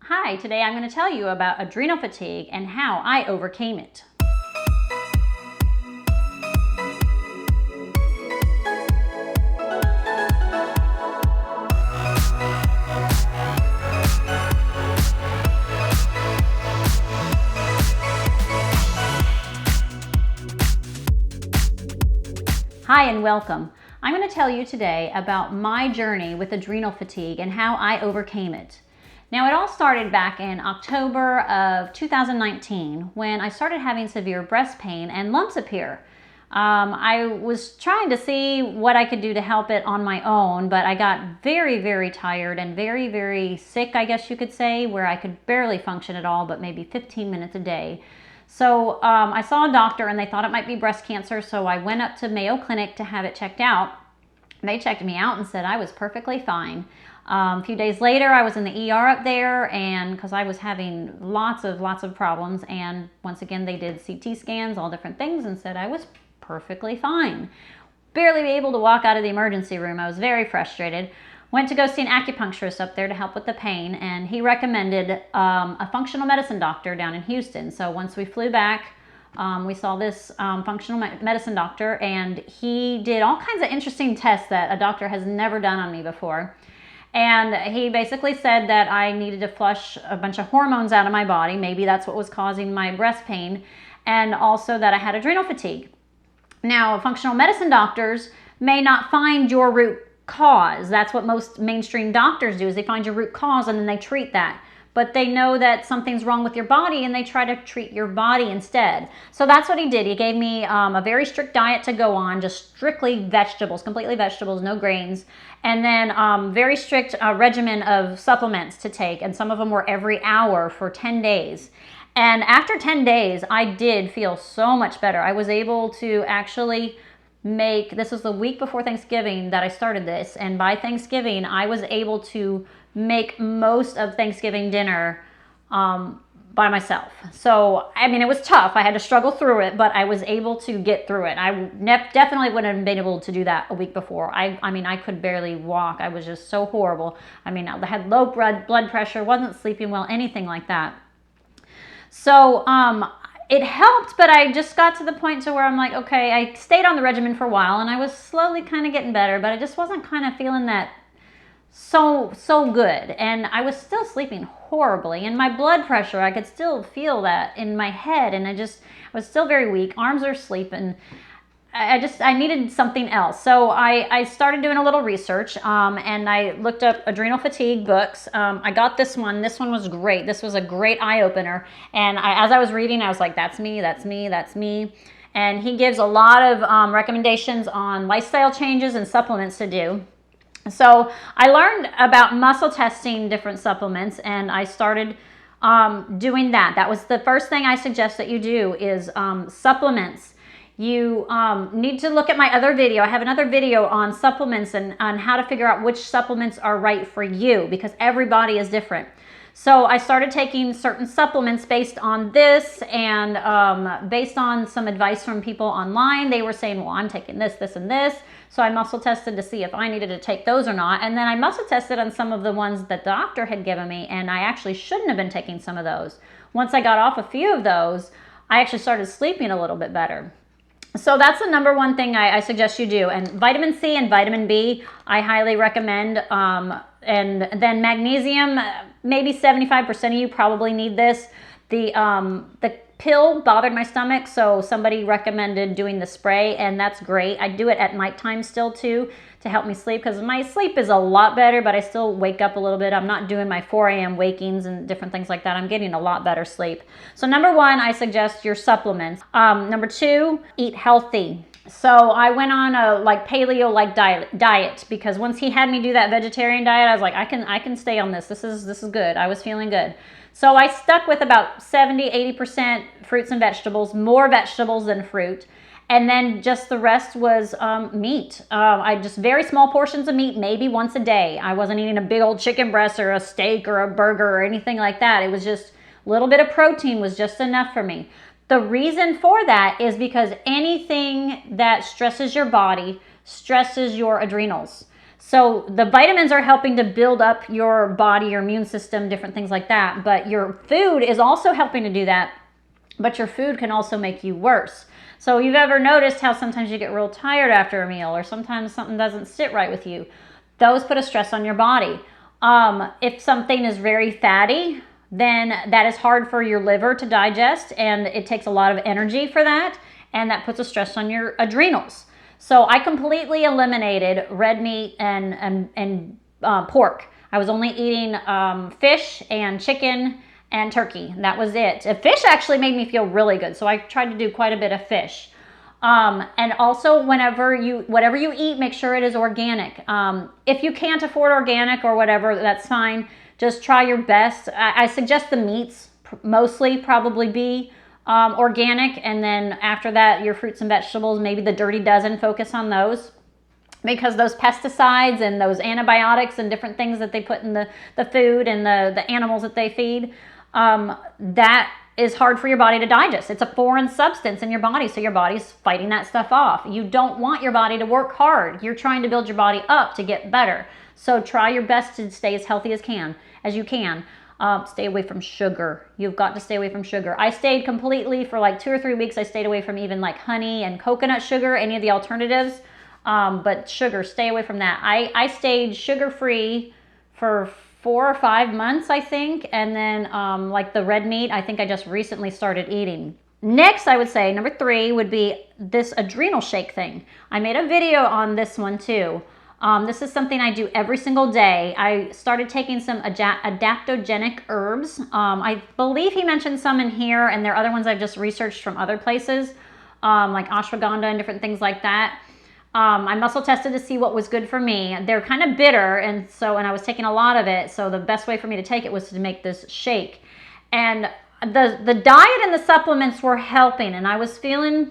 Hi, today I'm going to tell you about adrenal fatigue and how I overcame it. Hi and welcome. I'm going to tell you today about my journey with adrenal fatigue and how I overcame it. Now, it all started back in October of 2019 when I started having severe breast pain and lumps appear. I was trying to see what I could do to help it on my own, but I got very tired and very sick, I guess you could say, where I could barely function at all, but maybe 15 minutes a day. So I saw a doctor and they thought it might be breast cancer, so I went up to Mayo Clinic to have it checked out. They checked me out and said I was perfectly fine. A few days later, I was in the ER up there, and because I was having lots of problems, and once again they did CT scans, all different things, and said I was perfectly fine. Barely able to walk out of the emergency room. I was very frustrated. Went to go see an acupuncturist up there to help with the pain, and he recommended a functional medicine doctor down in Houston. So once we flew back, we saw this functional medicine doctor, and he did all kinds of interesting tests that a doctor has never done on me before. And he basically said that I needed to flush a bunch of hormones out of my body. Maybe that's what was causing my breast pain, and also that I had adrenal fatigue. Now, functional medicine doctors may not find your root cause. That's what most mainstream doctors do, is they find your root cause and then they treat that. But they know that something's wrong with your body and they try to treat your body instead. So that's what he did. He gave me a very strict diet to go on, just strictly vegetables, completely vegetables, no grains. And then very strict regimen of supplements to take. And some of them were every hour for 10 days. And after 10 days, I did feel so much better. I was able to actually this was the week before Thanksgiving that I started this, and by Thanksgiving, I was able to make most of Thanksgiving dinner by myself. So, I mean, it was tough. I had to struggle through it, but I was able to get through it. I definitely wouldn't have been able to do that a week before. I mean, I could barely walk. I was just so horrible. I mean, I had low blood pressure, wasn't sleeping well, anything like that. So, it helped, but I just got to the point to where I'm like, okay, I stayed on the regimen for a while and I was slowly kind of getting better, but I just wasn't kind of feeling that so good. And I was still sleeping horribly, and my blood pressure, I could still feel that in my head, and I was still very weak. Arms are asleep, and I needed something else. So I started doing a little research, and I looked up adrenal fatigue books. I got this one. This one was great. This was a great eye-opener. And as I was reading, I was like, that's me. And he gives a lot of recommendations on lifestyle changes and supplements to do. So I learned about muscle testing different supplements, and I started doing that. That was the first thing I suggest that you do is supplements. You need to look at my other video. I have another video on supplements and on how to figure out which supplements are right for you, because everybody is different. So I started taking certain supplements based on this, and based on some advice from people online. They were saying, well, I'm taking this, and this. So I muscle tested to see if I needed to take those or not. And then I muscle tested on some of the ones that the doctor had given me, and I actually shouldn't have been taking some of those. Once I got off a few of those, I actually started sleeping a little bit better. So that's the number one thing I suggest you do. And vitamin C and vitamin B, I highly recommend. And then magnesium, maybe 75% of you probably need this. The pill bothered my stomach, so somebody recommended doing the spray, and that's great. I do it at nighttime still too, to help me sleep, because my sleep is a lot better, but I still wake up a little bit. I'm not doing my 4 a.m. wakings and different things like that. I'm getting a lot better sleep. So number one, I suggest your supplements. Number two, eat healthy. So I went on a paleo diet, because once he had me do that vegetarian diet, I was like, I can stay on this. This is good. I was feeling good. So I stuck with about 70-80% fruits and vegetables, more vegetables than fruit. And then just the rest was meat. I just very small portions of meat, maybe once a day. I wasn't eating a big old chicken breast or a steak or a burger or anything like that. It was just a little bit of protein was just enough for me. The reason for that is because anything that stresses your body stresses your adrenals. So the vitamins are helping to build up your body, your immune system, different things like that. But your food is also helping to do that. But your food can also make you worse. So you've ever noticed how sometimes you get real tired after a meal, or sometimes something doesn't sit right with you? Those put a stress on your body. If something is very fatty, then that is hard for your liver to digest, and it takes a lot of energy for that, and that puts a stress on your adrenals. So I completely eliminated red meat and pork. I was only eating fish and chicken and turkey. That was it. Fish actually made me feel really good, so I tried to do quite a bit of fish. And also, whatever you eat, make sure it is organic. If you can't afford organic or whatever, that's fine. Just try your best. I suggest the meats mostly probably be organic, and then after that, your fruits and vegetables, maybe the dirty dozen, focus on those. Because those pesticides and those antibiotics and different things that they put in the food and the animals that they feed, that is hard for your body to digest. It's a foreign substance in your body, so your body's fighting that stuff off. You don't want your body to work hard. You're trying to build your body up to get better. So try your best to stay as healthy as you can. Stay away from sugar. You've got to stay away from sugar. I stayed completely for like 2 or 3 weeks. I stayed away from even like honey and coconut sugar, any of the alternatives. But sugar, stay away from that. I stayed sugar-free for 4 or 5 months, I think. And then like the red meat, I think I just recently started eating. Next, I would say number 3 would be this adrenal shake thing. I made a video on this one too. This is something I do every single day. I started taking some adaptogenic herbs. I believe he mentioned some in here, and there are other ones I've just researched from other places, like ashwagandha and different things like that. I muscle tested to see what was good for me. They're kind of bitter, and I was taking a lot of it, so the best way for me to take it was to make this shake. And the diet and the supplements were helping, and I was feeling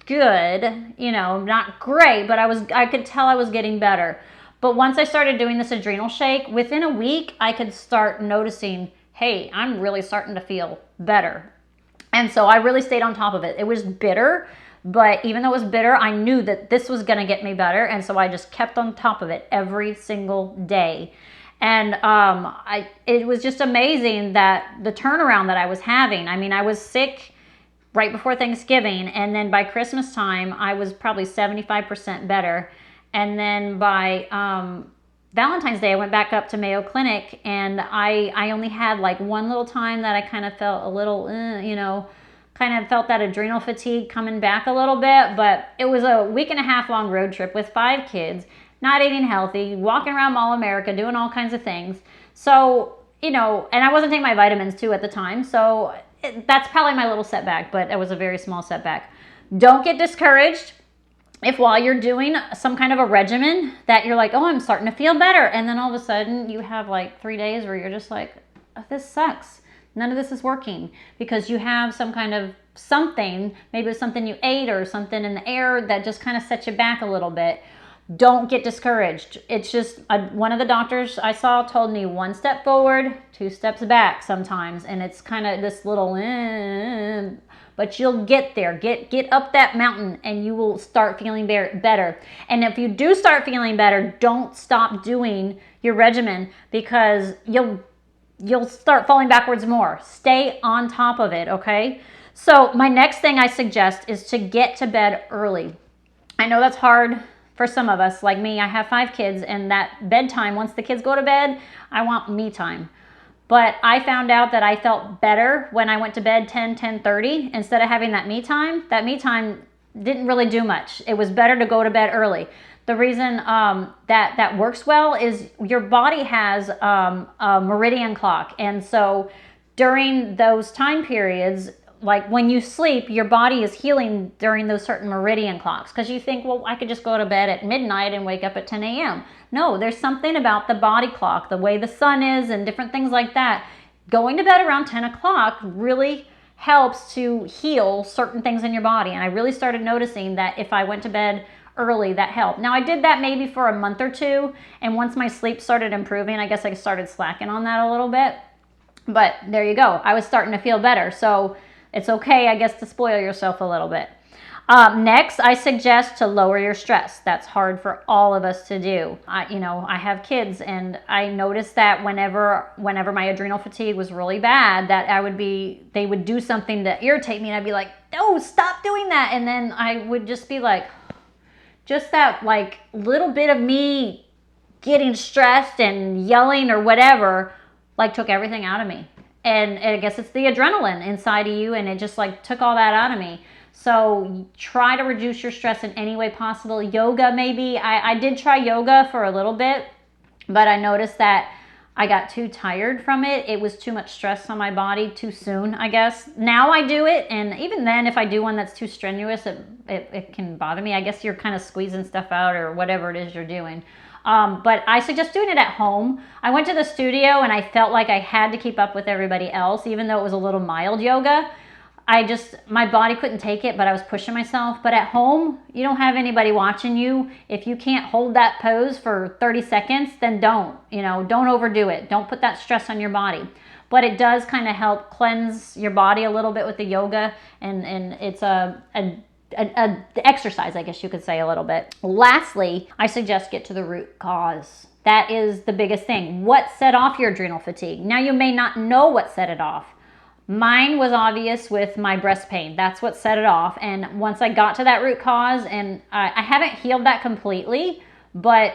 good, not great, but I could tell I was getting better. But once I started doing this adrenal shake, within a week, I could start noticing, hey, I'm really starting to feel better. And so I really stayed on top of it. It was bitter, but even though it was bitter, I knew that this was going to get me better. And so I just kept on top of it every single day. And it was just amazing that the turnaround that I was having. I mean, I was sick right before Thanksgiving, and then by Christmas time, I was probably 75% better. And then by Valentine's Day, I went back up to Mayo Clinic, and I only had like one little time that I kind of felt a little, kind of felt that adrenal fatigue coming back a little bit. But it was a 1.5 week long road trip with 5 kids, not eating healthy, walking around Mall America, doing all kinds of things. So, and I wasn't taking my vitamins too at the time, so that's probably my little setback, but it was a very small setback. Don't get discouraged if while you're doing some kind of a regimen that you're like, oh, I'm starting to feel better. And then all of a sudden you have like 3 days where you're just like, oh, this sucks. None of this is working because you have some kind of something, maybe it was something you ate or something in the air that just kind of set you back a little bit. Don't get discouraged. It's just one of the doctors I saw told me 1 step forward, 2 steps back sometimes. And it's kind of this little, but you'll get there. Get up that mountain and you will start feeling better. And if you do start feeling better, don't stop doing your regimen because you'll start falling backwards more. Stay on top of it, okay? So my next thing I suggest is to get to bed early. I know that's hard for some of us, like me. I have 5 kids, and that bedtime, once the kids go to bed, I want me time. But I found out that I felt better when I went to bed 10:30 instead of having that me time. That me time didn't really do much. It was better to go to bed early. The reason that works well is your body has a meridian clock. And so during those time periods, like when you sleep, your body is healing during those certain meridian clocks because you think, well, I could just go to bed at midnight and wake up at 10 a.m. No, there's something about the body clock, the way the sun is and different things like that. Going to bed around 10 o'clock really helps to heal certain things in your body. And I really started noticing that if I went to bed early, that helped. Now, I did that maybe for a month or 2. And once my sleep started improving, I guess I started slacking on that a little bit. But there you go. I was starting to feel better. So it's okay, I guess, to spoil yourself a little bit. Next, I suggest to lower your stress. That's hard for all of us to do. I have kids, and I noticed that whenever my adrenal fatigue was really bad, that they would do something to irritate me, and I'd be like, no, stop doing that. And then I would just be like, just that like little bit of me getting stressed and yelling or whatever, like took everything out of me. And I guess it's the adrenaline inside of you, and it just like took all that out of me. So try to reduce your stress in any way possible. Yoga, maybe. I did try yoga for a little bit, but I noticed that I got too tired from it. It was too much stress on my body too soon, I guess. Now I do it, and even then, if I do one that's too strenuous, it can bother me. I guess you're kind of squeezing stuff out or whatever it is you're doing. But I suggest doing it at home. I went to the studio, and I felt like I had to keep up with everybody else, even though it was a little mild yoga. My body couldn't take it, but I was pushing myself. But at home, you don't have anybody watching you. If you can't hold that pose for 30 seconds, then don't overdo it. Don't put that stress on your body. But it does kind of help cleanse your body a little bit with the yoga, and it's an exercise, I guess you could say, a little bit. Lastly, I suggest get to the root cause. That is the biggest thing. What set off your adrenal fatigue? Now, you may not know what set it off. Mine was obvious with my breast pain. That's what set it off. And once I got to that root cause, and I haven't healed that completely, but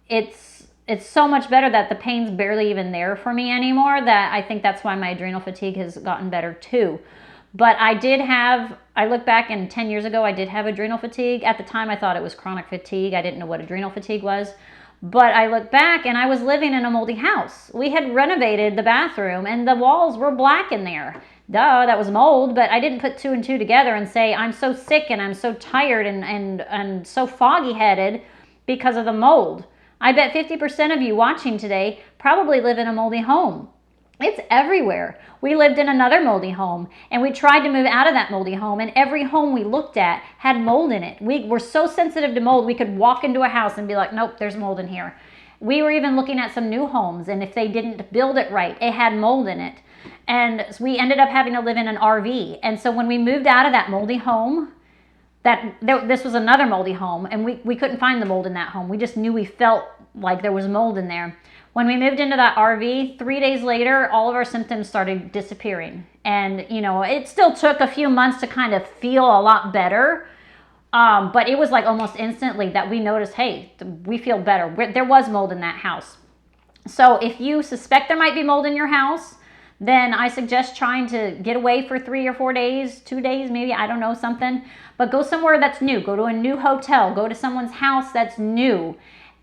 it's so much better that the pain's barely even there for me anymore, that I think that's why my adrenal fatigue has gotten better too. But I look back, and 10 years ago, I did have adrenal fatigue. At the time, I thought it was chronic fatigue. I didn't know what adrenal fatigue was. But I look back, and I was living in a moldy house. We had renovated the bathroom, and the walls were black in there. Duh, that was mold, but I didn't put two and two together and say, I'm so sick and I'm so tired and so foggy-headed because of the mold. I bet 50% of you watching today probably live in a moldy home. It's everywhere. We lived in another moldy home, and we tried to move out of that moldy home, and every home we looked at had mold in it. We were so sensitive to mold, we could walk into a house and be like, nope, there's mold in here. We were even looking at some new homes, and if they didn't build it right, it had mold in it. And so we ended up having to live in an RV. And so when we moved out of that moldy home, this was another moldy home, and we couldn't find the mold in that home. We just knew we felt like there was mold in there. When we moved into that RV, 3 days later, all of our symptoms started disappearing. And, it still took a few months to kind of feel a lot better. But it was like almost instantly that we noticed, hey, we feel better. There was mold in that house. So if you suspect there might be mold in your house, then I suggest trying to get away for 3 or 4 days, 2 days, maybe, I don't know, something. But go somewhere that's new. Go to a new hotel. Go to someone's house that's new.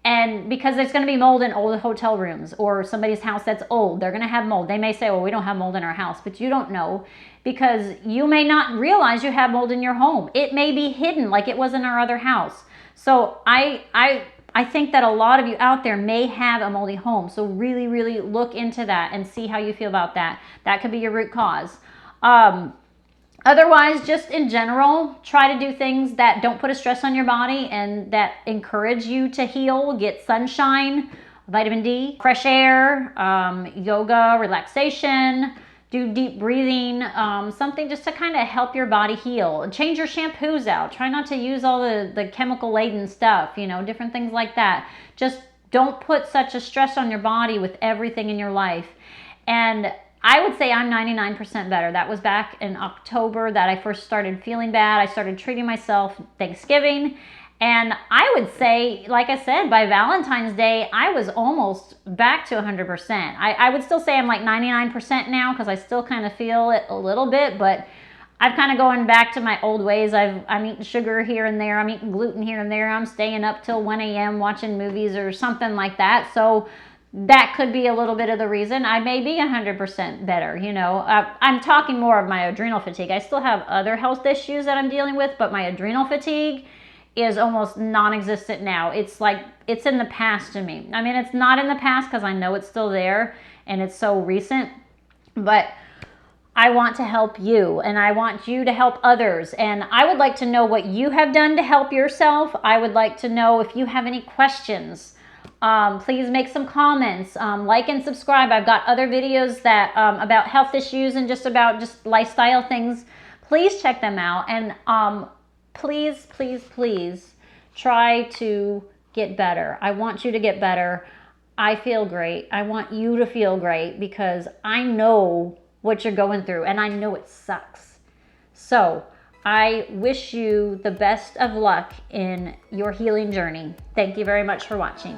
And because there's going to be mold in old hotel rooms, or somebody's house that's old, they're going to have mold. They may say, well, we don't have mold in our house, but you don't know, because you may not realize you have mold in your home. It may be hidden like it was in our other house. So I think that a lot of you out there may have a moldy home. So really, really look into that and see how you feel about that. That could be your root cause. Otherwise, just in general, try to do things that don't put a stress on your body and that encourage you to heal. Get sunshine, vitamin D, fresh air, yoga, relaxation, do deep breathing, something just to kind of help your body heal. Change your shampoos out. Try not to use all the chemical-laden stuff, different things like that. Just don't put such a stress on your body with everything in your life. And I would say I'm 99% better. That was back in October that I first started feeling bad. I started treating myself Thanksgiving. And I would say, like I said, by Valentine's Day, I was almost back to 100%. I would still say I'm like 99% now, because I still kind of feel it a little bit, but I've kind of going back to my old ways. I'm eating sugar here and there. I'm eating gluten here and there. I'm staying up till 1 a.m. watching movies or something like that. So that could be a little bit of the reason. I may be 100% better, I'm talking more of my adrenal fatigue. I still have other health issues that I'm dealing with, but my adrenal fatigue is almost non-existent now. It's like, it's in the past to me. I mean, it's not in the past because I know it's still there and it's so recent, but I want to help you, and I want you to help others. And I would like to know what you have done to help yourself. I would like to know if you have any questions. Please make some comments, like and subscribe. I've got other videos that about health issues and just about lifestyle things. please check them out. And please, please, please try to get better. I want you to get better. I feel great. I want you to feel great because I know what you're going through and I know it sucks. So I wish you the best of luck in your healing journey. Thank you very much for watching.